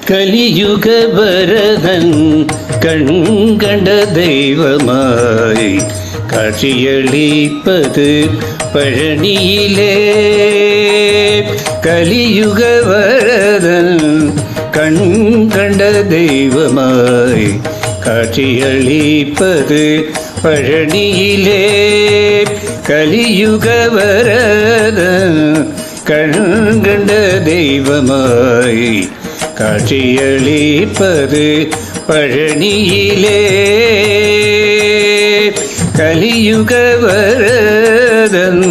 கலியுக வரதன் கண்கண்ட தெய்வமாய் காட்சியளிப்பது பழனியிலே. கலியுக வரதன் கண்கண்ட தெய்வமாய் காட்சியளிப்பது பழனியிலே. கலியுக வரதன் கண்கண்ட தெய்வமாய் காட்சியளிப்பது பழனியிலே. கலியுக வரதன்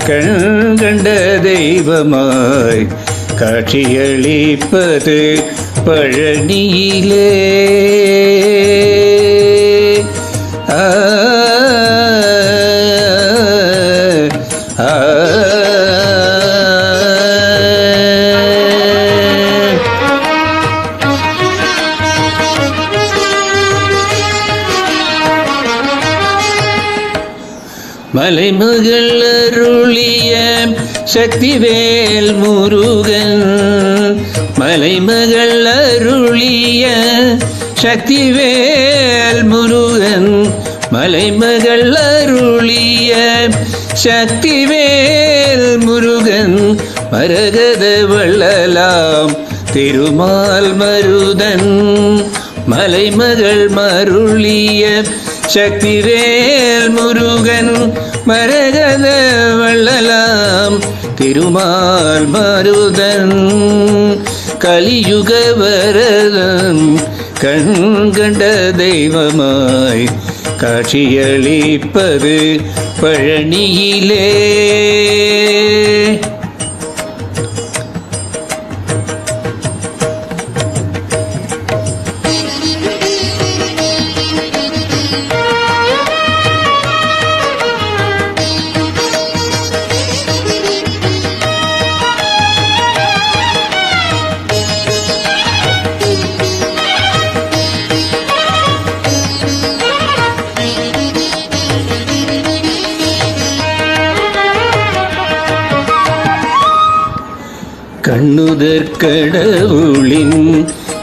கண்கண்ட தெய்வமாய் காட்சியளிப்பது பழனியிலே. மலைமகள் அருளிய சக்திவேல் முருகன், மலைமகள் அருளிய சக்திவேல் முருகன், மலைமகள் அருளிய சக்திவேல் முருகன், மரகத வள்ளலாம் திருமால் மருதன், மலைமகள் மருளிய சக்திவேல் முருகன், மரகத வள்ளலாம் திருமால் மருதன். கலியுக வரதன் கண்கண்ட தெய்வமாய் காட்சியளிப்பது பழனியிலே. கண்ணுதற் கடவுளின்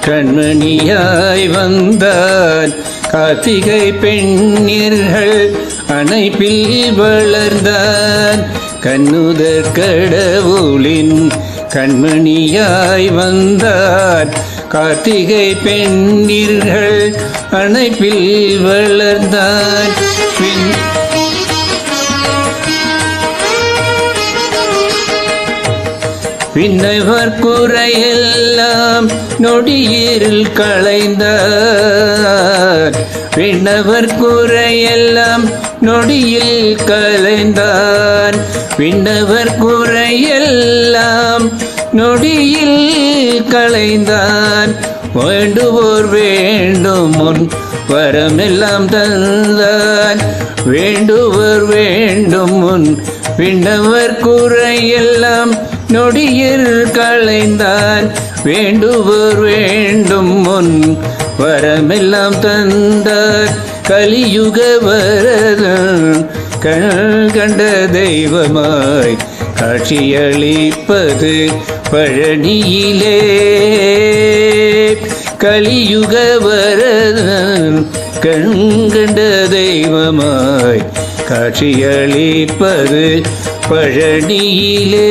கண்மணியாய் வந்தார், கார்த்திகை பெண்ணிர்கள் அணைப்பில் வளர்ந்தார். கண்ணுதற் கடவுளின் கண்மணியாய் வந்தார், கார்த்திகை பெண்ணிர்கள் அணைப்பில் வளர்ந்தார். விண்ணவர் குறையெல்லாம் நொடியில் களைந்தார், விண்ணவர் குறையெல்லாம் நொடியில் களைந்தார், விண்ணவர் குறையெல்லாம் நொடியில் களைந்தார். வேண்டுவோர் வேண்டும் முன் வரமெல்லாம் தந்தார், வேண்டுவோர் வேண்டும் முன் விண்ணவர் குறையெல்லாம் நொடியில் களைந்தான். வேண்டுவோர் வேண்டும் முன் வரமெல்லாம் தந்தார். கலியுக வரதன் கண்கண்ட தெய்வமாய் காட்சியளிப்பது பழனியிலே. கலியுக வரதன் கண்கண்ட தெய்வமாய் காட்சியளிப்பது பழனியிலே.